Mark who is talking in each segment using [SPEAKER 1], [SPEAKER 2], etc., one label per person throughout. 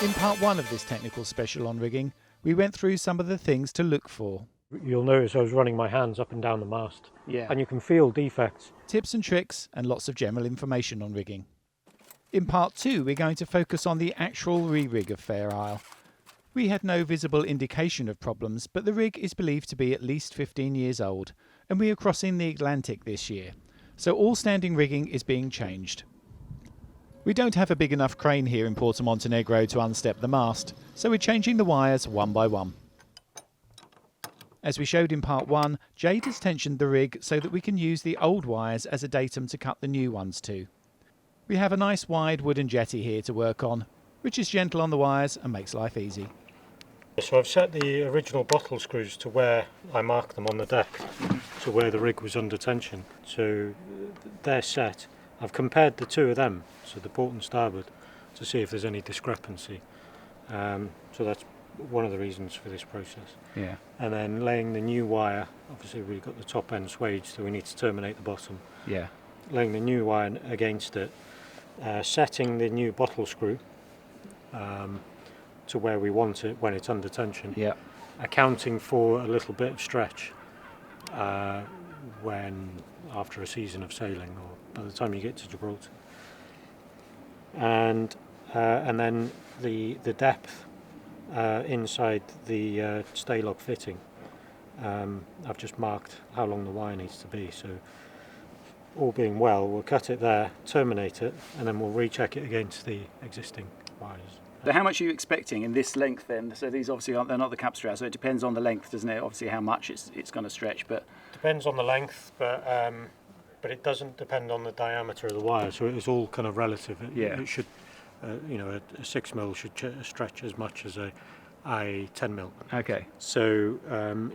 [SPEAKER 1] In part 1 of this technical special on rigging, we went through some of the things to look for.
[SPEAKER 2] You'll notice I was running my hands up and down the mast.
[SPEAKER 1] Yeah.
[SPEAKER 2] And you can feel defects.
[SPEAKER 1] Tips and tricks and lots of general information on rigging. In part 2 we're going to focus on the actual re-rig of Fair Isle. We had no visible indication of problems, but the rig is believed to be at least 15 years old, and we are crossing the Atlantic this year, so all standing rigging is being changed. We don't have a big enough crane here in Porto Montenegro to unstep the mast, so we're changing the wires one by one. As we showed in part 1, Jade has tensioned the rig so that we can use the old wires as a datum to cut the new ones to. We have a nice wide wooden jetty here to work on, which is gentle on the wires and makes life easy.
[SPEAKER 2] So I've set the original bottle screws to where I marked them on the deck, to where the rig was under tension. So they're set. I've compared the two of them, so the port and starboard, to see if there's any discrepancy. So that's one of the reasons for this process.
[SPEAKER 1] Yeah.
[SPEAKER 2] And then laying the new wire, obviously we've got the top end swage, so we need to terminate the bottom.
[SPEAKER 1] Yeah.
[SPEAKER 2] Laying the new wire against it, setting the new bottle screw to where we want it when it's under tension.
[SPEAKER 1] Yeah.
[SPEAKER 2] Accounting for a little bit of stretch when after a season of sailing or by the time you get to Gibraltar. And then the depth inside the STA-LOK fitting. I've just marked how long the wire needs to be, so all being well we'll cut it there, terminate it, and then we'll recheck it against the existing wires.
[SPEAKER 3] So how much are you expecting in this length then? So these obviously aren't, they're not the cap straps, so it depends on the length, doesn't it? Obviously how much it's going to stretch, but...
[SPEAKER 2] Depends on the length, but it doesn't depend on the diameter of the wire, so it's all kind of relative. It should, you know, a 6mm should stretch as much as a 10mm.
[SPEAKER 1] Okay.
[SPEAKER 2] So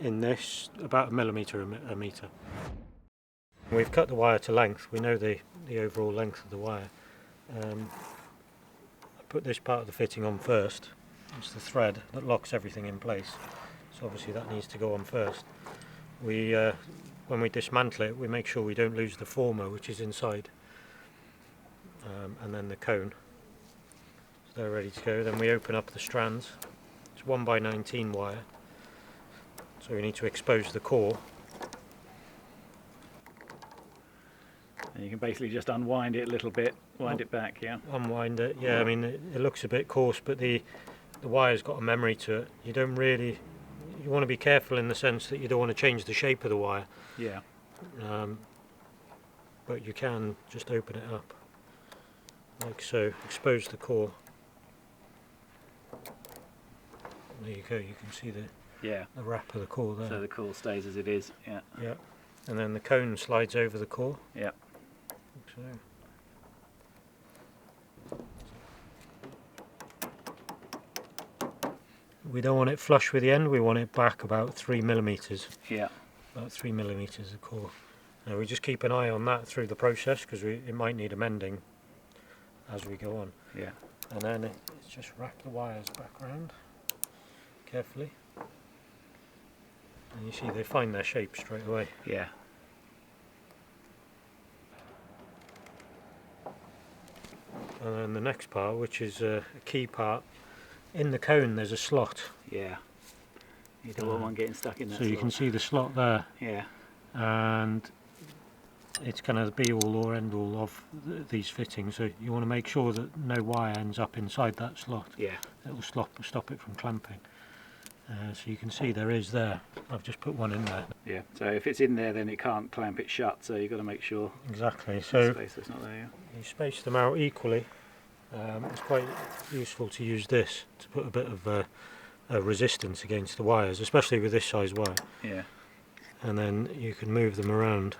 [SPEAKER 2] in this, about 1 millimetre a metre. We've cut the wire to length, we know the overall length of the wire. I put this part of the fitting on first. It's the thread that locks everything in place, so obviously that needs to go on first. When we dismantle it, we make sure we don't lose the former, which is inside, and then the cone. So they're ready to go. Then we open up the strands. It's 1x19 wire, so we need to expose the core.
[SPEAKER 1] And you can basically just unwind it a little bit, wind it back, yeah?
[SPEAKER 2] Unwind it, yeah. I mean, it looks a bit coarse, but the wire's got a memory to it. You don't really, you want to be careful in the sense that you don't want to change the shape of the wire.
[SPEAKER 1] Yeah.
[SPEAKER 2] But you can just open it up, like so, expose the core. There you go, you can see the wrap of the core there.
[SPEAKER 3] So the core stays as it is, yeah.
[SPEAKER 2] Yeah, and then the cone slides over the core.
[SPEAKER 3] Yeah.
[SPEAKER 2] So. We don't want it flush with the end, we want it back about 3mm.
[SPEAKER 3] Yeah.
[SPEAKER 2] About 3mm of core. Now we just keep an eye on that through the process because it might need amending as we go on.
[SPEAKER 3] Yeah.
[SPEAKER 2] And then it's just wrap the wires back around carefully. And you see they find their shape straight away.
[SPEAKER 3] Yeah.
[SPEAKER 2] And then the next part, which is a key part, in the cone there's a slot.
[SPEAKER 3] Yeah. You don't want one getting stuck in that
[SPEAKER 2] So you can see the slot there.
[SPEAKER 3] Yeah.
[SPEAKER 2] And it's kind of the be-all or end-all of these fittings, so you want to make sure that no wire ends up inside that slot.
[SPEAKER 3] Yeah.
[SPEAKER 2] It will stop it from clamping. So you can see there is there. I've just put one in there.
[SPEAKER 3] Yeah. So if it's in there, then it can't clamp it shut. So you've got to make sure.
[SPEAKER 2] Exactly. So
[SPEAKER 3] space that's not there. Yeah.
[SPEAKER 2] you space them out equally. It's quite useful to use this to put a bit of a resistance against the wires, especially with this size wire.
[SPEAKER 3] Yeah.
[SPEAKER 2] And then you can move them around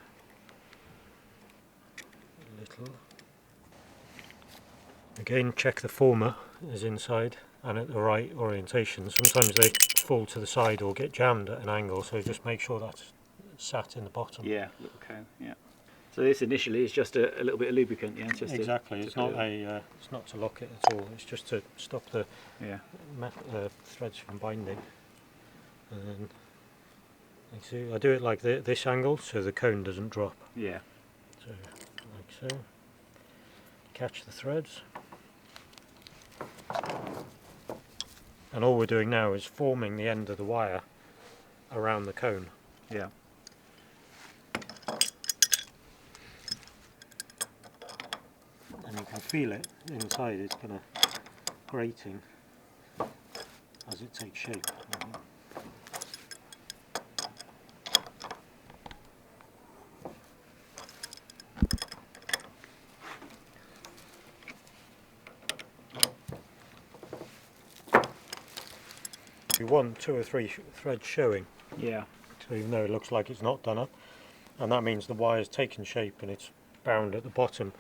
[SPEAKER 2] a little. Again, check the former is inside and at the right orientation. Sometimes they fall to the side or get jammed at an angle, so just make sure that's sat in the bottom.
[SPEAKER 3] Yeah, little cone. Yeah. So this initially is just a little bit of lubricant, yeah. Just
[SPEAKER 2] exactly.
[SPEAKER 3] To,
[SPEAKER 2] it's not it's not to lock it at all. It's just to stop the threads from binding. And then, like so, I do it like this angle, so the cone doesn't drop.
[SPEAKER 3] Yeah.
[SPEAKER 2] So like so. Catch the threads. And all we're doing now is forming the end of the wire around the cone.
[SPEAKER 3] Yeah.
[SPEAKER 2] And you can feel it inside, it's kind of grating as it takes shape. You want 2 or 3 threads showing,
[SPEAKER 3] Yeah.
[SPEAKER 2] so even though it looks like it's not done up, and that means the wire's taken shape and it's bound at the bottom.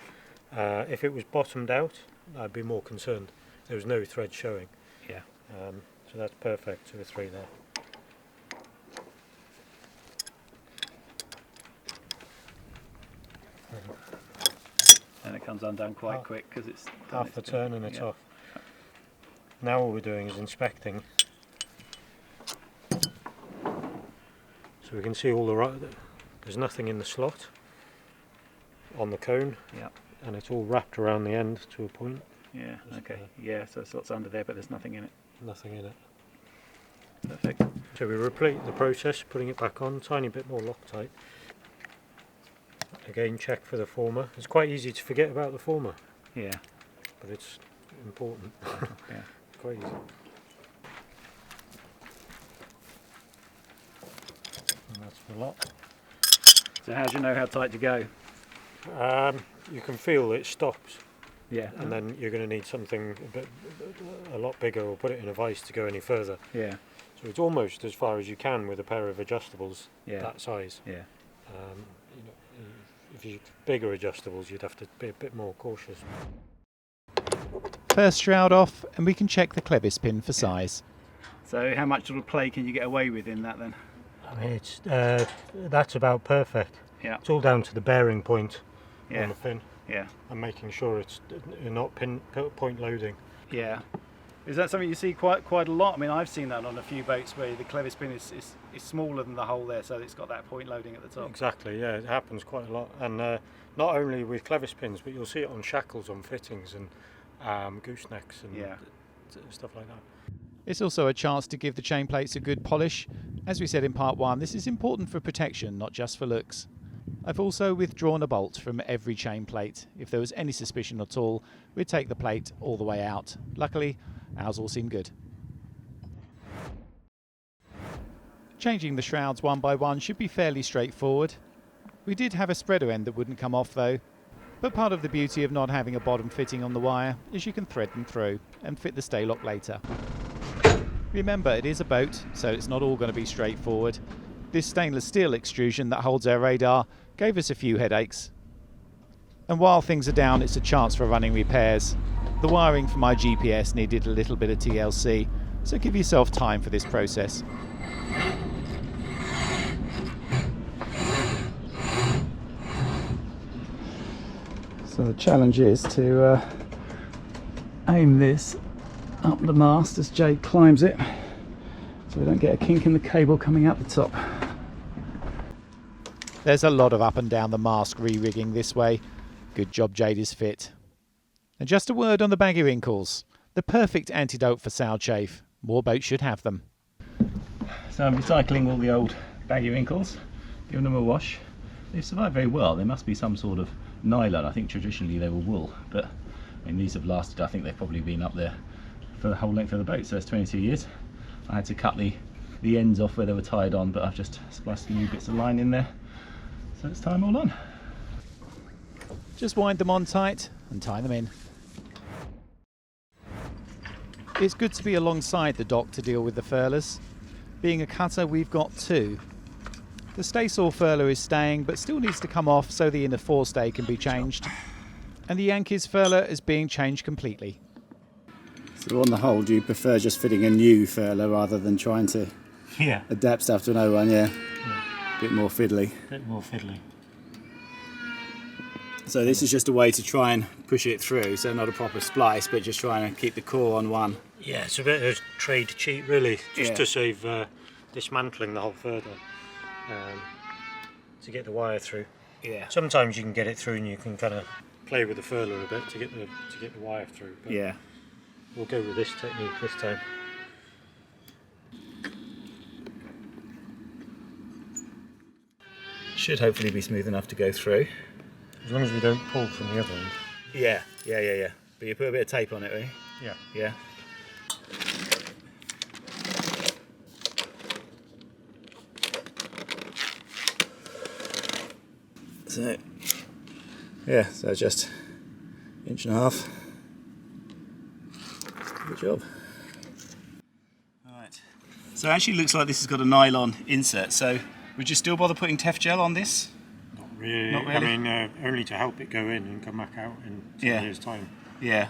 [SPEAKER 2] If it was bottomed out, I'd be more concerned. There was no thread showing.
[SPEAKER 3] Yeah.
[SPEAKER 2] So that's perfect, 2 or 3 there.
[SPEAKER 3] And it comes undone quite quick because it's
[SPEAKER 2] Half the turn and it's off. Now all we're doing is inspecting. So we can see all there's nothing in the slot on the cone.
[SPEAKER 3] Yeah.
[SPEAKER 2] And it's all wrapped around the end to a point.
[SPEAKER 3] Yeah. Okay. Yeah. So it's under there, but there's nothing in it.
[SPEAKER 2] Nothing in it.
[SPEAKER 3] Perfect.
[SPEAKER 2] So we repeat the process, putting it back on, tiny bit more Loctite. Again, check for the former. It's quite easy to forget about the former,
[SPEAKER 3] Yeah.
[SPEAKER 2] but it's important.
[SPEAKER 3] Yeah.
[SPEAKER 2] It's quite easy. And that's the lot.
[SPEAKER 3] So how do you know how tight to go?
[SPEAKER 2] You can feel it stops,
[SPEAKER 3] Yeah.
[SPEAKER 2] and then you're going to need something a lot bigger, or put it in a vise to go any further.
[SPEAKER 3] Yeah.
[SPEAKER 2] So it's almost as far as you can with a pair of adjustables that size.
[SPEAKER 3] Yeah.
[SPEAKER 2] You know, if you bigger adjustables, you'd have to be a bit more cautious.
[SPEAKER 1] First shroud off, and we can check the clevis pin for size.
[SPEAKER 3] So how much sort of play can you get away with in that then?
[SPEAKER 2] I mean, it's that's about perfect.
[SPEAKER 3] Yeah.
[SPEAKER 2] It's all down to the bearing point on the fin,
[SPEAKER 3] Yeah.
[SPEAKER 2] and making sure you're not point loading.
[SPEAKER 3] Yeah. Is that something you see quite a lot? I mean, I've seen that on a few boats where the clevis pin is smaller than the hole there, so it's got that point loading at the top.
[SPEAKER 2] Exactly, yeah, it happens quite a lot, and not only with clevis pins, but you'll see it on shackles on fittings and goosenecks and stuff like that.
[SPEAKER 1] It's also a chance to give the chain plates a good polish. As we said in part 1, this is important for protection, not just for looks. I've also withdrawn a bolt from every chain plate. If there was any suspicion at all, we'd take the plate all the way out. Luckily, ours all seem good. Changing the shrouds one by one should be fairly straightforward. We did have a spreader end that wouldn't come off though, but part of the beauty of not having a bottom fitting on the wire is you can thread them through and fit the STA-LOK later. Remember, it is a boat, so it's not all going to be straightforward. This stainless steel extrusion that holds our radar gave us a few headaches. And while things are down, it's a chance for running repairs. The wiring for my GPS needed a little bit of TLC, so give yourself time for this process.
[SPEAKER 3] So the challenge is to aim this up the mast as Jade climbs it, so we don't get a kink in the cable coming out the top.
[SPEAKER 1] There's a lot of up and down the mast re-rigging this way. Good job Jade is fit. And just a word on the baggy wrinkles. The perfect antidote for sow chafe. More boats should have them.
[SPEAKER 3] So I'm recycling all the old baggy wrinkles, giving them a wash. They've survived very well. There must be some sort of nylon. I think traditionally they were wool, but I mean, these have lasted. I think they've probably been up there for the whole length of the boat, so it's 22 years. I had to cut the ends off where they were tied on, but I've just spliced a new bits of line in there, so it's tie them all on.
[SPEAKER 1] Just wind them on tight and tie them in. It's good to be alongside the dock to deal with the Furlers. Being a cutter, we've got 2. The staysail Furler is staying, but still needs to come off so the inner forestay can be changed. And the Yankees Furler is being changed completely.
[SPEAKER 4] So on the whole, do you prefer just fitting a new Furler rather than trying to adapt stuff to an old one? Yeah. A bit more fiddly.
[SPEAKER 2] Bit more fiddly.
[SPEAKER 4] So this is just a way to try and push it through, so not a proper splice, but just trying to keep the core on one.
[SPEAKER 2] Yeah, it's a bit of trade cheat really, just to save dismantling the whole further, to get the wire through.
[SPEAKER 4] Yeah.
[SPEAKER 2] Sometimes you can get it through and you can kind of play with the furler a bit to get the wire through. But we'll go with this technique this time.
[SPEAKER 4] should hopefully be smooth enough to go through.
[SPEAKER 2] As long as we don't pull from the other end.
[SPEAKER 4] Yeah. But you put a bit of tape on it, right?
[SPEAKER 2] Yeah.
[SPEAKER 4] Yeah. So, yeah, so just 1.5 inches. Good job. Right. So it actually looks like this has got a nylon insert. So would you still bother putting Tef gel on this?
[SPEAKER 2] Not really.
[SPEAKER 4] Not really?
[SPEAKER 2] I mean, only to help it go in and come back out in 10 years' time.
[SPEAKER 4] Yeah.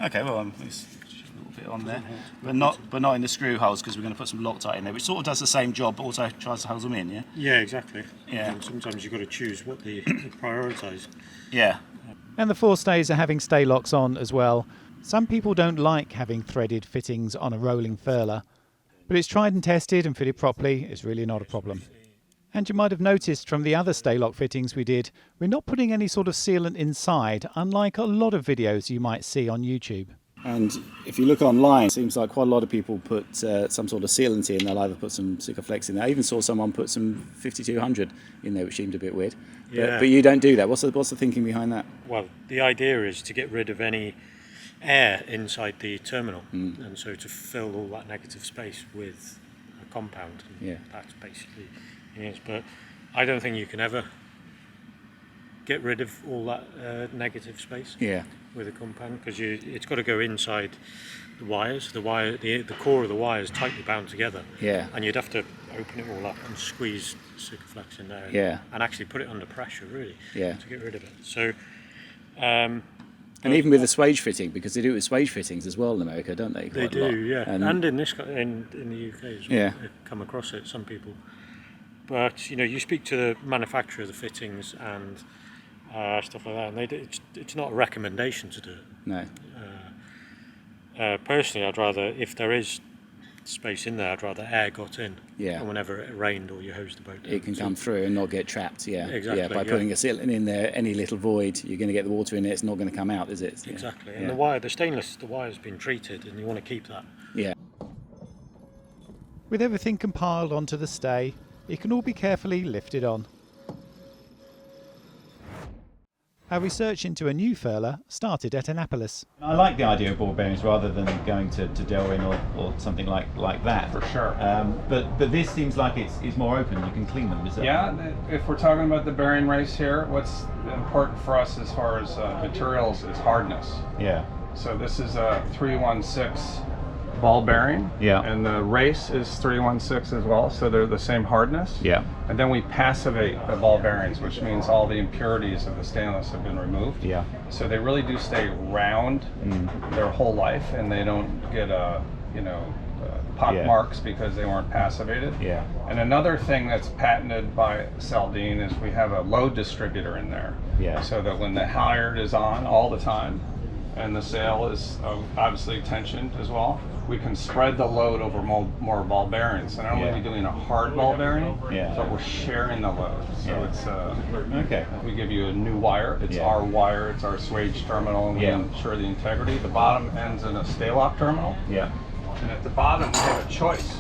[SPEAKER 4] Okay. Well, it's just a little bit on there, but not in the screw holes because we're going to put some Loctite in there, which sort of does the same job, but also tries to hold them in. Yeah.
[SPEAKER 2] Yeah, exactly.
[SPEAKER 4] Yeah.
[SPEAKER 2] And sometimes you've got to choose what the prioritise.
[SPEAKER 4] Yeah.
[SPEAKER 1] And the forestays are having stay locks on as well. Some people don't like having threaded fittings on a rolling furler, but it's tried and tested and fitted properly. It's really not a problem. And you might have noticed from the other stay lock fittings we did, we're not putting any sort of sealant inside, unlike a lot of videos you might see on YouTube.
[SPEAKER 4] And if you look online, it seems like quite a lot of people put some sort of sealant in. They'll either put some Sikaflex in there. I even saw someone put some 5200 in there, which seemed a bit weird.
[SPEAKER 2] Yeah.
[SPEAKER 4] But you don't do that. What's the thinking behind that?
[SPEAKER 2] Well, the idea is to get rid of any air inside the terminal, and so to fill all that negative space with a compound. And
[SPEAKER 4] Yeah.
[SPEAKER 2] that's basically it. But I don't think you can ever get rid of all that negative space.
[SPEAKER 4] Yeah.
[SPEAKER 2] With a compound, because it's got to go inside the wires. The core of the wire is tightly bound together.
[SPEAKER 4] Yeah.
[SPEAKER 2] And you'd have to open it all up and squeeze Sikaflex in there.
[SPEAKER 4] Yeah.
[SPEAKER 2] And actually put it under pressure, really.
[SPEAKER 4] Yeah.
[SPEAKER 2] To get rid of it. So.
[SPEAKER 4] And even with the swage fitting, because they do it with swage fittings as well in America, don't they?
[SPEAKER 2] They
[SPEAKER 4] Quite a lot.
[SPEAKER 2] do, yeah.
[SPEAKER 4] And
[SPEAKER 2] in the UK as well.
[SPEAKER 4] Yeah.
[SPEAKER 2] They've come across it, some people. But you speak to the manufacturer of the fittings and stuff like that, and it's not a recommendation to do it.
[SPEAKER 4] No.
[SPEAKER 2] Personally, I'd rather, if there is space in there, I'd rather air got in.
[SPEAKER 4] Yeah.
[SPEAKER 2] And whenever it rained or you hosed the boat down.
[SPEAKER 4] It can come through and not get trapped. Yeah.
[SPEAKER 2] Exactly,
[SPEAKER 4] Yeah. By putting a sealant in there, any little void, you're going to get the water in it. It's not going to come out, is it?
[SPEAKER 2] Exactly.
[SPEAKER 4] Yeah.
[SPEAKER 2] And the wire's been treated, and you want to keep that.
[SPEAKER 4] Yeah.
[SPEAKER 1] With everything compiled onto the stay, it can all be carefully lifted on. Our research into a new furler started at Annapolis.
[SPEAKER 3] I like the idea of ball bearings rather than going to Delrin or something like that.
[SPEAKER 5] For sure.
[SPEAKER 3] But this seems like it's more open. You can clean them. Is that?
[SPEAKER 5] Yeah, if we're talking about the bearing race here, what's important for us as far as materials is hardness.
[SPEAKER 3] Yeah.
[SPEAKER 5] So this is a 316 ball bearing.
[SPEAKER 3] Yeah.
[SPEAKER 5] And the race is 316 as well, so they're the same hardness.
[SPEAKER 3] Yeah.
[SPEAKER 5] And then we passivate the ball bearings, which means all the impurities of the stainless have been removed.
[SPEAKER 3] Yeah.
[SPEAKER 5] So they really do stay round their whole life, and they don't get pock marks because they weren't passivated.
[SPEAKER 3] Yeah.
[SPEAKER 5] And another thing that's patented by Saldine is we have a load distributor in there.
[SPEAKER 3] Yeah.
[SPEAKER 5] So that when the halyard is on all the time, and the sail is obviously tensioned as well, we can spread the load over more ball bearings. So not only are we doing a hard ball bearing, but we're sharing the load. So it's
[SPEAKER 3] okay.
[SPEAKER 5] we give you a new wire. It's our wire. It's our swage terminal, and we ensure the integrity. The bottom ends in a STA-LOK terminal.
[SPEAKER 3] Yeah.
[SPEAKER 5] And at the bottom, we have a choice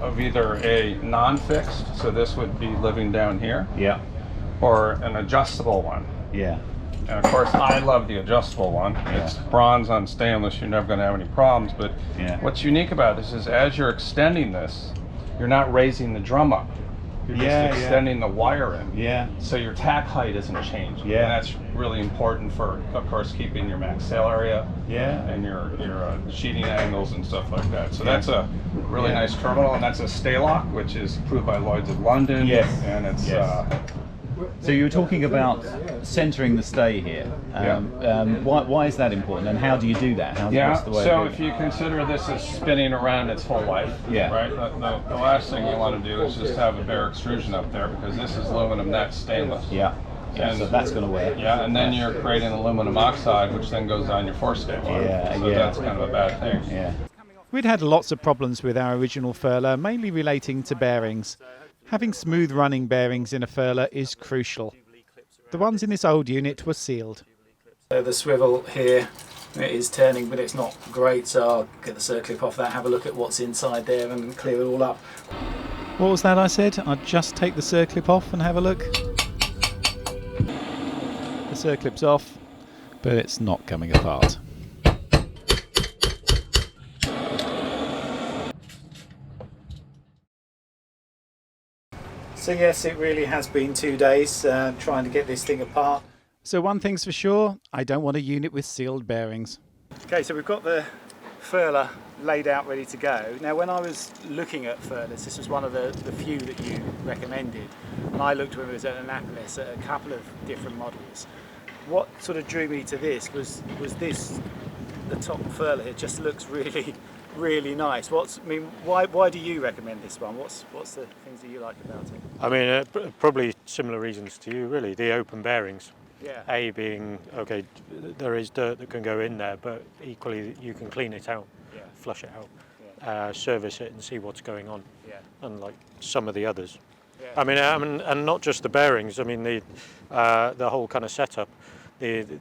[SPEAKER 5] of either a non-fixed, so this would be living down here, or an adjustable one.
[SPEAKER 3] Yeah.
[SPEAKER 5] And of course, I love the adjustable one. It's bronze on stainless. You're never going to have any problems. But what's unique about this is as you're extending this, you're not raising the drum up. You're just extending the wire in.
[SPEAKER 3] Yeah.
[SPEAKER 5] So your tack height isn't changing.
[SPEAKER 3] Yeah.
[SPEAKER 5] And that's really important for, of course, keeping your max sail area.
[SPEAKER 3] Yeah.
[SPEAKER 5] And your sheeting angles and stuff like that. So that's a really nice terminal, and that's a STA-LOK, which is approved by Lloyd's of London.
[SPEAKER 3] Yes.
[SPEAKER 5] And it's
[SPEAKER 3] So you were talking about centering the stay here. Why is that important, and how do you do that? What's the way
[SPEAKER 5] so
[SPEAKER 3] of
[SPEAKER 5] if
[SPEAKER 3] doing
[SPEAKER 5] you consider this as spinning around its whole life, right? The last thing you want to do is just have a bare extrusion up there, because this is aluminum, that's stainless.
[SPEAKER 3] Yeah, so that's going to work.
[SPEAKER 5] Yeah, and then you're creating aluminum oxide, which then goes on your forestay line. So that's kind of a bad thing.
[SPEAKER 3] Yeah.
[SPEAKER 1] We'd had lots of problems with our original furler, mainly relating to bearings. Having smooth running bearings in a furler is crucial. The ones in this old unit were sealed.
[SPEAKER 4] So the swivel here, it is turning, but it's not great, so I'll get the circlip off that, have a look at what's inside there and clear it all up.
[SPEAKER 1] What was that I said? I'd just take the circlip off and have a look. The circlip's off, but it's not coming apart. So yes, it really has been 2 days trying to get this thing apart. So one thing's for sure, I don't want a unit with sealed bearings. Okay, so we've got the Furler laid out ready to go. Now when I was looking at Furlers, this was one of the few that you recommended, and I looked when it was at Annapolis at a couple of different models. What sort of drew me to this was this, the top Furler here just looks really nice. Why do you recommend this one? What's the things that you like about it?
[SPEAKER 2] I mean, probably similar reasons to you, really. The open bearings.
[SPEAKER 1] Yeah.
[SPEAKER 2] A being, okay, there is dirt that can go in there, but equally you can clean it out,
[SPEAKER 1] Yeah.
[SPEAKER 2] flush it out,
[SPEAKER 1] Yeah.
[SPEAKER 2] service it and see what's going on,
[SPEAKER 1] Yeah.
[SPEAKER 2] unlike some of the others.
[SPEAKER 1] Yeah.
[SPEAKER 2] I mean, and not just the bearings, I mean, the whole kind of setup. The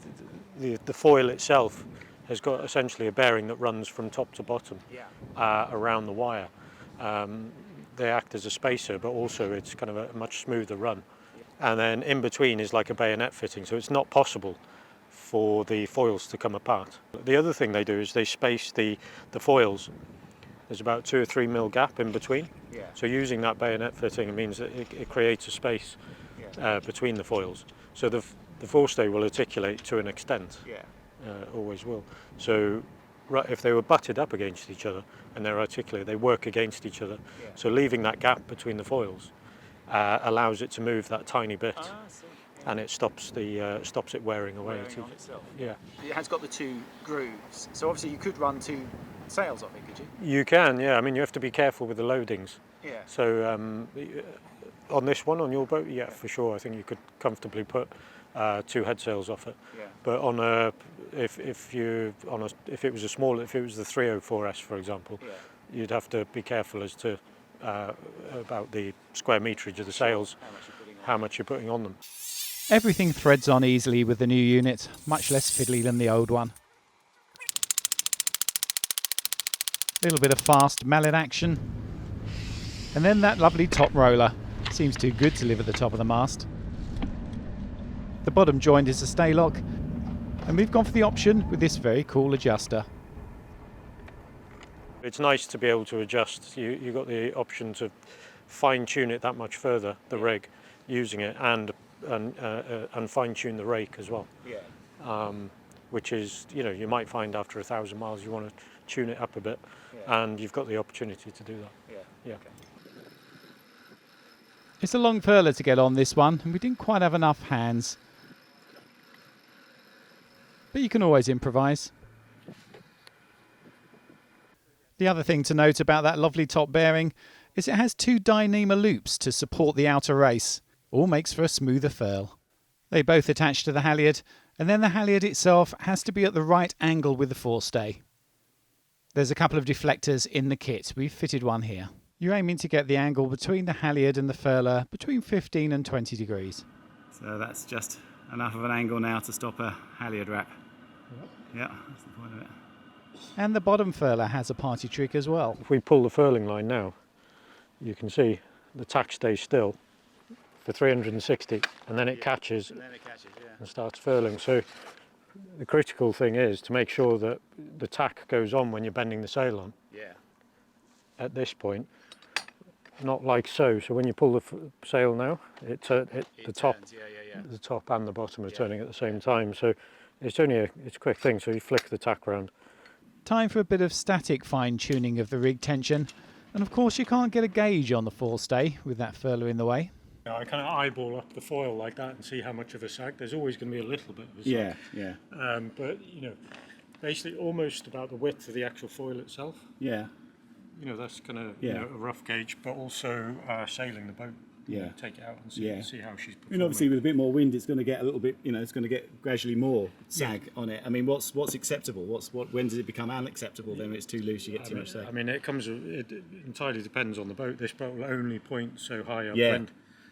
[SPEAKER 2] foil itself has got essentially a bearing that runs from top to bottom around the wire. They act as a spacer, but also it's kind of a much smoother run. And then in between is like a bayonet fitting, so it's not possible for the foils to come apart. The other thing they do is they space the foils. There's about 2 or 3 mil gap in between.
[SPEAKER 1] Yeah.
[SPEAKER 2] So using that bayonet fitting means that it creates a space between the foils. So the forestay will articulate to an extent.
[SPEAKER 1] Yeah.
[SPEAKER 2] Always will. So if they were butted up against each other and they're articulate, they work against each other.
[SPEAKER 1] Yeah.
[SPEAKER 2] So leaving that gap between the foils allows it to move that tiny bit, and it stops it wearing away.
[SPEAKER 1] Wearing on itself.
[SPEAKER 2] Yeah.
[SPEAKER 1] It has got the 2 grooves, so obviously you could run 2 sails off it, could you?
[SPEAKER 2] You can, yeah. I mean, you have to be careful with the loadings.
[SPEAKER 1] Yeah.
[SPEAKER 2] So on this one, on your boat, yeah, for sure. I think you could comfortably put 2 head sails off it.
[SPEAKER 1] Yeah.
[SPEAKER 2] But if it was the 304S, for example, you'd have to be careful as to about the square meterage of the sails, how much you're putting on them.
[SPEAKER 1] Everything threads on easily with the new unit, much less fiddly than the old one. Little bit of fast mallet action. And then that lovely top roller. Seems too good to live at the top of the mast. The bottom joint is a STA-LOK, and we've gone for the option with this very cool adjuster.
[SPEAKER 2] It's nice to be able to adjust. You've got the option to fine-tune it that much further, the rig, using it, and fine-tune the rake as well.
[SPEAKER 1] Yeah.
[SPEAKER 2] Which is, you might find after 1,000 miles you want to tune it up a bit, and you've got the opportunity to do that. Yeah.
[SPEAKER 1] Okay. It's a long furler to get on this one, and we didn't quite have enough hands. But you can always improvise. The other thing to note about that lovely top bearing is it has 2 Dyneema loops to support the outer race. All makes for a smoother furl. They both attach to the halyard, and then the halyard itself has to be at the right angle with the forestay. There's a couple of deflectors in the kit. We've fitted one here. You're aiming to get the angle between the halyard and the furler between 15 and 20 degrees.
[SPEAKER 4] So that's just enough of an angle now to stop a halyard wrap. Yeah, that's the point of it.
[SPEAKER 1] And the bottom furler has a party trick as well.
[SPEAKER 2] If we pull the furling line now, you can see the tack stays still for 360, and then it catches and starts furling. So the critical thing is to make sure that the tack goes on when you're bending the sail on.
[SPEAKER 4] Yeah.
[SPEAKER 2] At this point, not like so. So when you pull the sail now, the top and the bottom are turning at the same time. So it's a quick thing. So you flick the tack round.
[SPEAKER 1] Time for a bit of static fine-tuning of the rig tension. And of course you can't get a gauge on the forestay with that furler in the way.
[SPEAKER 2] I kind of eyeball up the foil like that and see how much of a sag. There's always going to be a little bit of a sag.
[SPEAKER 4] Yeah.
[SPEAKER 2] But basically almost about the width of the actual foil itself.
[SPEAKER 4] Yeah.
[SPEAKER 2] That's kind of a rough gauge, but also sailing the boat.
[SPEAKER 4] Yeah.
[SPEAKER 2] Take it out and see how she's performing.
[SPEAKER 4] I mean, obviously with a bit more wind, it's going to get a little bit. It's going to get gradually more sag on it. I mean, what's acceptable? When does it become unacceptable? Then when it's too loose, you get too much sag.
[SPEAKER 2] I mean, it entirely depends on the boat. This boat will only point so high upwind.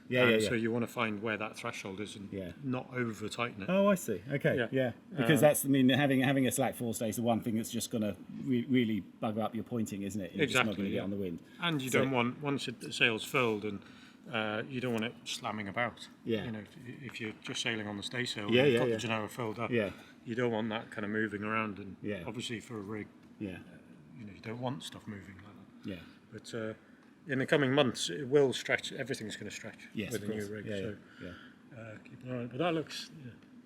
[SPEAKER 4] Yeah.
[SPEAKER 2] So you want to find where that threshold is and not over tighten it.
[SPEAKER 4] Oh, I see. Okay. Yeah. Because having a slack forestay is the one thing that's just going to really bug up your pointing, isn't it? You're just not going to get on the wind.
[SPEAKER 2] And you don't want, once the sail's furled, and you don't want it slamming about.
[SPEAKER 4] Yeah.
[SPEAKER 2] You know, if you're just sailing on the staysail,
[SPEAKER 4] Yeah,
[SPEAKER 2] you've got the Genoa filled up.
[SPEAKER 4] Yeah.
[SPEAKER 2] You don't want that kind of moving around, and
[SPEAKER 4] Yeah.
[SPEAKER 2] obviously for a rig,
[SPEAKER 4] Yeah.
[SPEAKER 2] you don't want stuff moving like that.
[SPEAKER 4] Yeah.
[SPEAKER 2] But in the coming months, it will stretch. Everything's going to stretch with the new rig. So keep an eye on it. But that looks,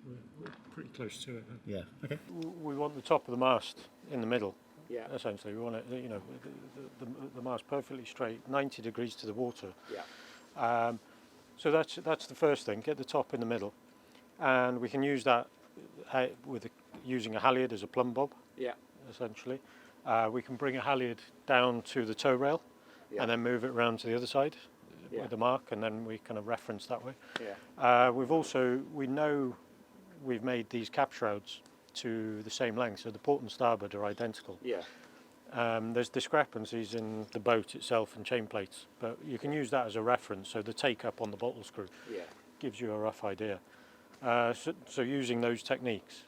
[SPEAKER 2] we're pretty close to it.
[SPEAKER 4] Yeah. Okay.
[SPEAKER 2] We want the top of the mast in the middle.
[SPEAKER 4] Yeah.
[SPEAKER 2] Essentially, we want it, the mast perfectly straight, 90 degrees to the water.
[SPEAKER 4] Yeah.
[SPEAKER 2] So that's the first thing. Get the top in the middle, and we can use that using a halyard as a plumb bob.
[SPEAKER 4] Yeah.
[SPEAKER 2] Essentially, we can bring a halyard down to the tow rail, and then move it around to the other side with the mark, and then we kind of reference that way.
[SPEAKER 4] Yeah.
[SPEAKER 2] We know we've made these cap shrouds to the same length, so the port and starboard are identical.
[SPEAKER 4] Yeah.
[SPEAKER 2] There's discrepancies in the boat itself and chain plates, but you can use that as a reference. So the take up on the bottle screw gives you a rough idea. So using those techniques,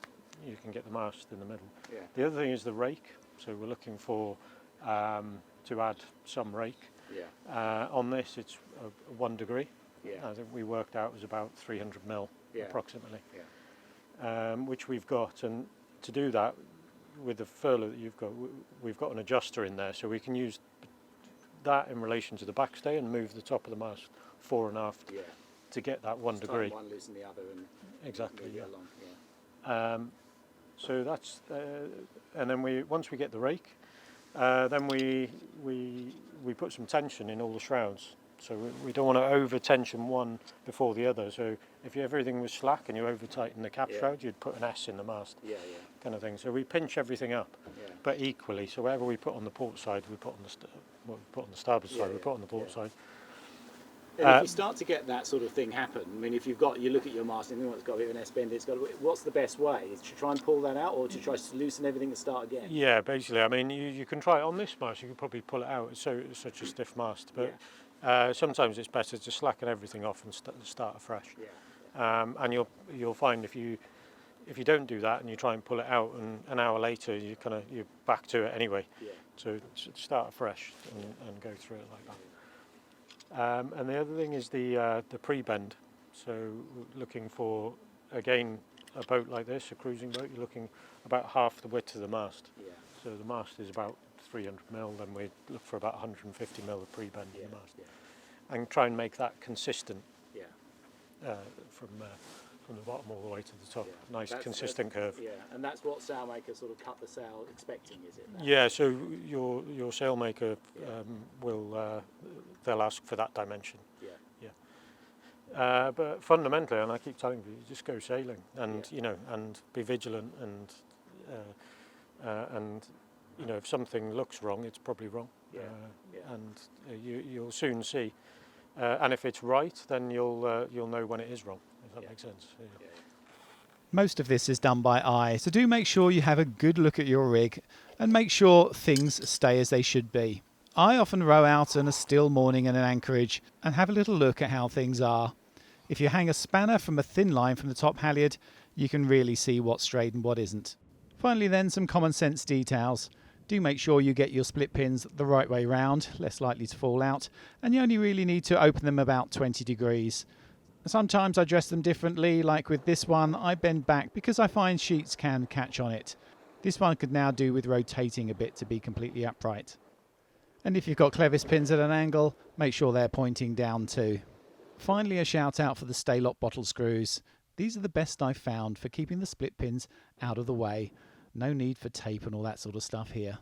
[SPEAKER 2] you can get the mast in the middle.
[SPEAKER 4] Yeah.
[SPEAKER 2] The other thing is the rake. So we're looking for to add some rake.
[SPEAKER 4] Yeah.
[SPEAKER 2] On this, it's 1 degree.
[SPEAKER 4] Yeah.
[SPEAKER 2] I think we worked out was about 300 mil approximately, which we've got. And to do that, with the furler that you've got, we've got an adjuster in there, so we can use that in relation to the backstay and move the top of the mast fore and aft to get that 1 degree.
[SPEAKER 4] One loosen the other and
[SPEAKER 2] exactly.
[SPEAKER 4] move it along.
[SPEAKER 2] So that's and then once we get the rake, then we put some tension in all the shrouds. So we don't want to over tension one before the other. So if everything was slack and you over tighten the cap shroud, you'd put an S in the mast. Kind of thing. So we pinch everything up, but equally. So whatever we put on the port side, we put on the starboard side, we put on the port side.
[SPEAKER 4] And if you start to get that sort of thing happen, I mean, if you look at your mast and it's got a bit of an S bend, what's the best way? Is to try and pull that out, or to try to loosen everything and start again? Yeah,
[SPEAKER 2] basically. I mean, you can try it on this mast. You could probably pull it out. It's such a stiff mast, but sometimes it's better to slacken everything off and start afresh. And you'll find if you don't do that and you try and pull it out, and an hour later you're back to it anyway. So start afresh and go through it like that. And the other thing is the pre-bend. So looking for, again, a boat like this, a cruising boat, you're looking about half the width of the mast. So the mast is about 300 mil, then we look for about 150 mil of pre-bend in the mast. And try and make that consistent from the bottom all the way to the top. Nice, consistent curve.
[SPEAKER 4] Yeah, and that's what sailmakers sort of cut the sail expecting, is it?
[SPEAKER 2] Yeah, so your sailmaker they'll ask for that dimension. But fundamentally, and I keep telling you, just go sailing, and and be vigilant, and if something looks wrong, it's probably wrong. And you'll soon see. And if it's right, then you'll know when it is wrong. If that makes sense.
[SPEAKER 1] Most of this is done by eye, so do make sure you have a good look at your rig and make sure things stay as they should be. I often row out on a still morning in an anchorage and have a little look at how things are. If you hang a spanner from a thin line from the top halyard, you can really see what's straight and what isn't. Finally then, some common sense details. Do make sure you get your split pins the right way round, less likely to fall out, and you only really need to open them about 20 degrees. Sometimes I dress them differently, like with this one, I bend back because I find sheets can catch on it. This one could now do with rotating a bit to be completely upright. And if you've got clevis pins at an angle, make sure they're pointing down too. Finally, a shout out for the STA-LOK bottle screws. These are the best I've found for keeping the split pins out of the way. No need for tape and all that sort of stuff here.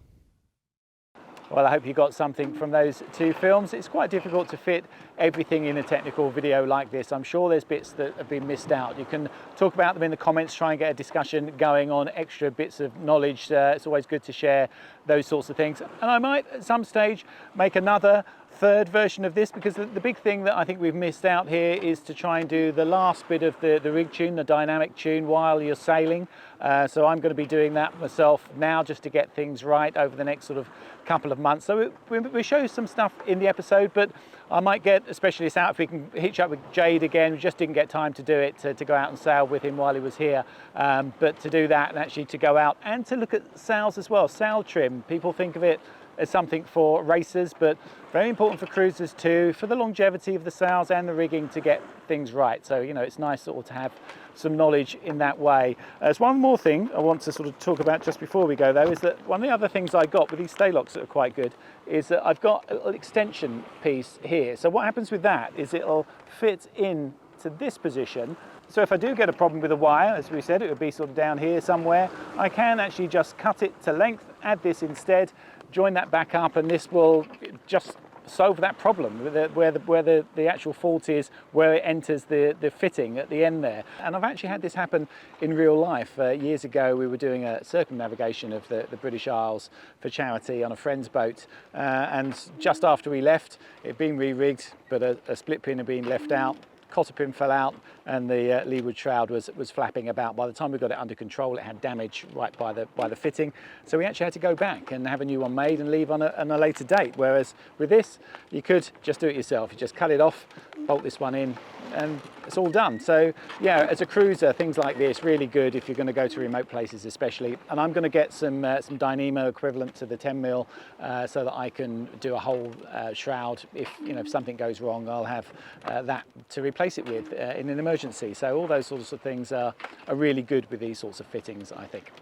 [SPEAKER 1] Well, I hope you got something from those two films. It's quite difficult to fit everything in a technical video like this. I'm sure there's bits that have been missed out. You can talk about them in the comments, try and get a discussion going on extra bits of knowledge. It's always good to share those sorts of things. And I might at some stage make another
[SPEAKER 4] third version of this, because the big thing that I think we've missed out here is to try and do the last bit of the rig tune, the dynamic tune, while you're sailing. So I'm going to be doing that myself now, just to get things right over the next sort of couple of months. So we show some stuff in the episode, but I might get a specialist out if we can hitch up with Jade again. We just didn't get time to do it, to go out and sail with him while he was here. But to do that, and actually to go out and to look at sails as well. Sail trim, people think of it as something for racers, but very important for cruisers too, for the longevity of the sails and the rigging, to get things right. So, you know, it's nice sort of to have some knowledge in that way. There's one more thing I want to sort of talk about just before we go though, is that one of the other things I got with these STA-LOKs that are quite good is that I've got a little extension piece here. So what happens with that is it'll fit in to this position. So if I do get a problem with a wire, as we said, it would be sort of down here somewhere, I can actually just cut it to length, add this instead, join that back up, and this will just solve that problem where the actual fault is, where it enters the fitting at the end there. And I've actually had this happen in real life. Years ago we were doing a circumnavigation of the British Isles for charity on a friend's boat, and just after we left, it had been re-rigged, but a split pin had been left out. Cotter pin fell out, and the leeward shroud was flapping about. By the time we got it under control, it had damage right by the fitting. So we actually had to go back and have a new one made and leave on a later date. Whereas with this, you could just do it yourself. You just cut it off, bolt this one in, and it's all done. So yeah, as a cruiser, things like this really good if you're going to go to remote places, especially. And I'm going to get some Dynamo equivalent to the 10mm, so that I can do a whole shroud. If something goes wrong, I'll have that to replace it with in an emergency. So all those sorts of things are really good with these sorts of fittings, I think.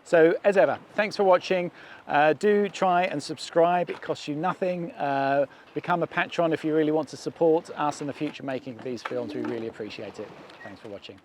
[SPEAKER 4] So as ever, thanks for watching. Do try and subscribe, it costs you nothing. Become a patron if you really want to support us in the future making of these films. We really appreciate it. Thanks for watching.